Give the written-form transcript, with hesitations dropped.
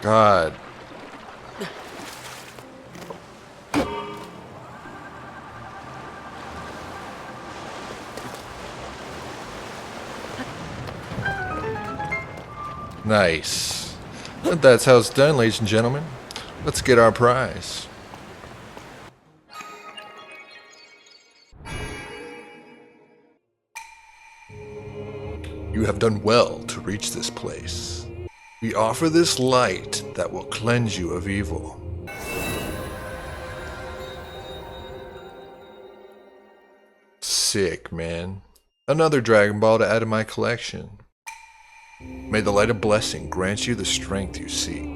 God. Nice. But that's how it's done, ladies and gentlemen. Let's get our prize. You have done well to reach this place. We offer this light that will cleanse you of evil. Sick, man. Another Dragon Ball to add to my collection. May the light of blessing grant you the strength you seek.